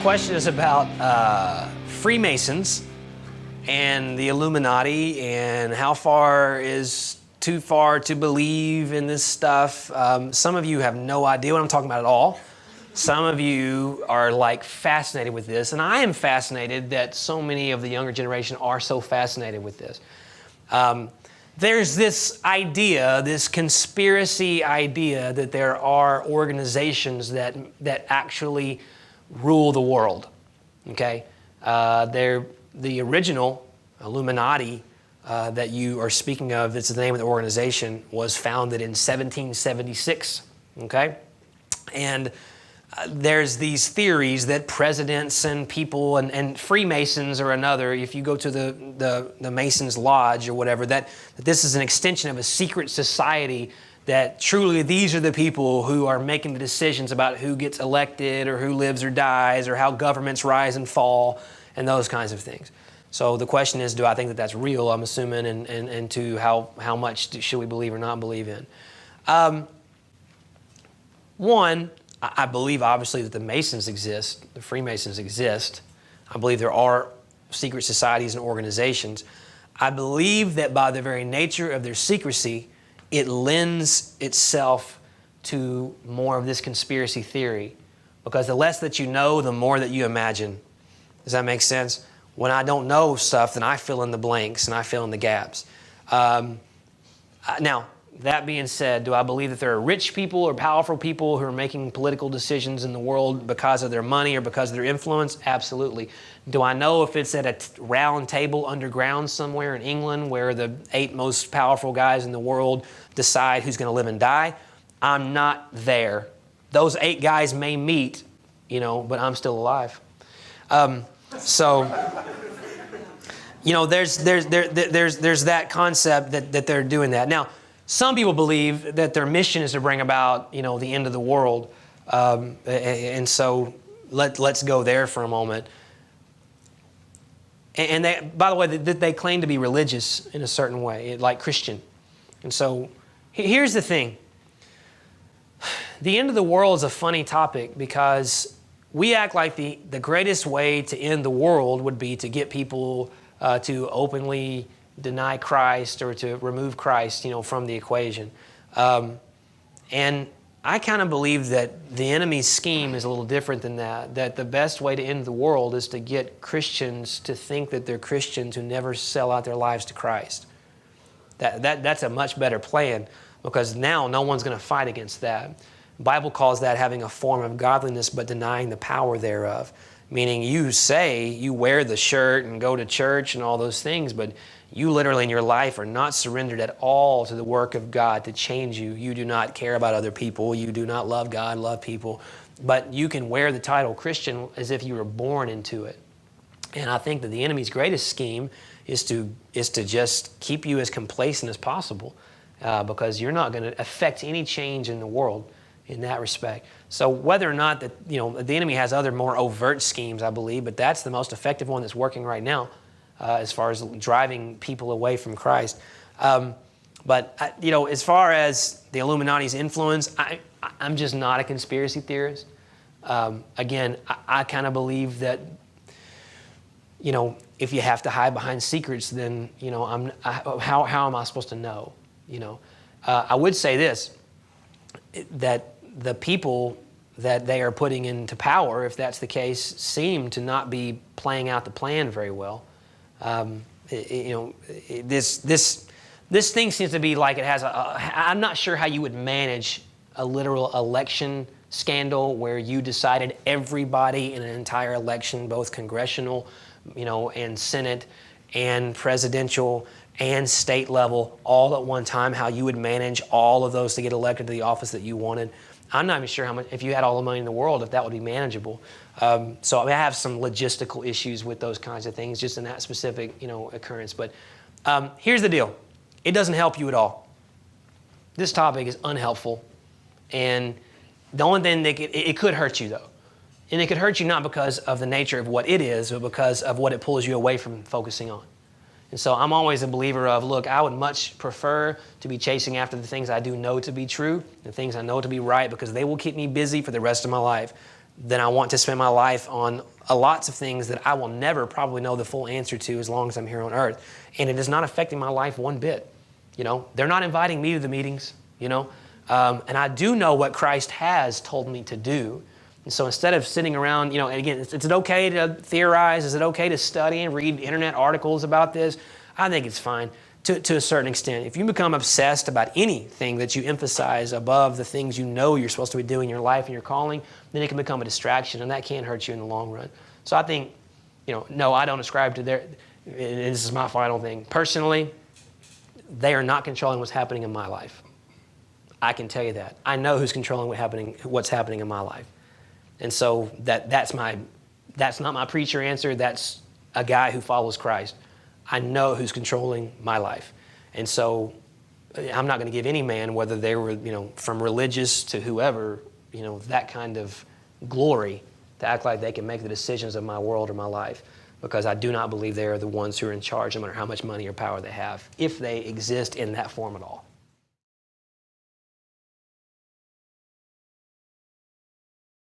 question is about Freemasons and the Illuminati and how far is too far to believe in this stuff. Some of you have no idea what I'm talking about at all. Some of you are like fascinated with this, and I am fascinated that so many of the younger generation are so fascinated with this. There's this idea, this conspiracy idea that there are organizations that actually rule the world, okay? They're the original Illuminati that you are speaking of, it's the name of the organization, was founded in 1776, okay? And there's these theories that presidents and people and Freemasons are another. If you go to the Masons Lodge or whatever, that this is an extension of a secret society, that truly these are the people who are making the decisions about who gets elected or who lives or dies or how governments rise and fall and those kinds of things. So the question is, do I think that that's real? I'm assuming, and to how much should we believe or not believe in? One, I believe obviously that the Masons exist, the Freemasons exist. I believe there are secret societies and organizations. I believe that by the very nature of their secrecy, it lends itself to more of this conspiracy theory, because the less that you know, the more that you imagine. Does that make sense? When I don't know stuff, then I fill in the blanks and I fill in the gaps. Now, that being said, do I believe that there are rich people or powerful people who are making political decisions in the world because of their money or because of their influence? Absolutely. Do I know if it's at a round table underground somewhere in England where the 8 most powerful guys in the world decide who's going to live and die? I'm not there. Those 8 guys may meet, but I'm still alive. So, there's that concept that they're doing that. Now, some people believe that their mission is to bring about, the end of the world. And so let's go there for a moment. And they, by the way, they claim to be religious in a certain way, like Christian. And so here's the thing. The end of the world is a funny topic because we act like the greatest way to end the world would be to get people to openly deny Christ or to remove Christ, from the equation. And I kind of believe that the enemy's scheme is a little different than that, that the best way to end the world is to get Christians to think that they're Christians who never sell out their lives to Christ. That's a much better plan, because now no one's going to fight against that. The Bible calls that having a form of godliness but denying the power thereof. Meaning you say you wear the shirt and go to church and all those things, but you literally in your life are not surrendered at all to the work of God to change you. You do not care about other people. You do not love God, love people. But you can wear the title Christian as if you were born into it. And I think that the enemy's greatest scheme is to just keep you as complacent as possible, because you're not going to affect any change in the world in that respect. So whether or not that, the enemy has other more overt schemes, I believe, but that's the most effective one that's working right now as far as driving people away from Christ. But as far as the Illuminati's influence, I'm just not a conspiracy theorist. Again, I kind of believe that, if you have to hide behind secrets, then, how am I supposed to know? I would say this, that the people that they are putting into power, if that's the case, seem to not be playing out the plan very well. This thing seems to be like it has I'm not sure how you would manage a literal election scandal where you decided everybody in an entire election, both congressional, and Senate and presidential and state level, all at one time, how you would manage all of those to get elected to the office that you wanted. I'm not even sure how much, if you had all the money in the world, if that would be manageable. So I have some logistical issues with those kinds of things, just in that specific, occurrence. But here's the deal. It doesn't help you at all. This topic is unhelpful. And the only thing it could hurt you, though. And it could hurt you not because of the nature of what it is, but because of what it pulls you away from focusing on. And so I'm always a believer of, look, I would much prefer to be chasing after the things I do know to be true, the things I know to be right, because they will keep me busy for the rest of my life. then I want to spend my life on lots of things that I will never probably know the full answer to as long as I'm here on earth. And it is not affecting my life one bit. They're not inviting me to the meetings, and I do know what Christ has told me to do. And so instead of sitting around, and again, is it okay to theorize? Is it okay to study and read internet articles about this? I think it's fine to a certain extent. If you become obsessed about anything that you emphasize above the things you're supposed to be doing in your life and your calling, then it can become a distraction, and that can hurt you in the long run. So I think, no, I don't ascribe to and this is my final thing. Personally, they are not controlling what's happening in my life. I can tell you that. I know who's controlling what's happening in my life. And so that's not my preacher answer. That's a guy who follows Christ. I know who's controlling my life. And so I'm not going to give any man, whether they were, from religious to whoever, that kind of glory to act like they can make the decisions of my world or my life, because I do not believe they are the ones who are in charge, no matter how much money or power they have, if they exist in that form at all.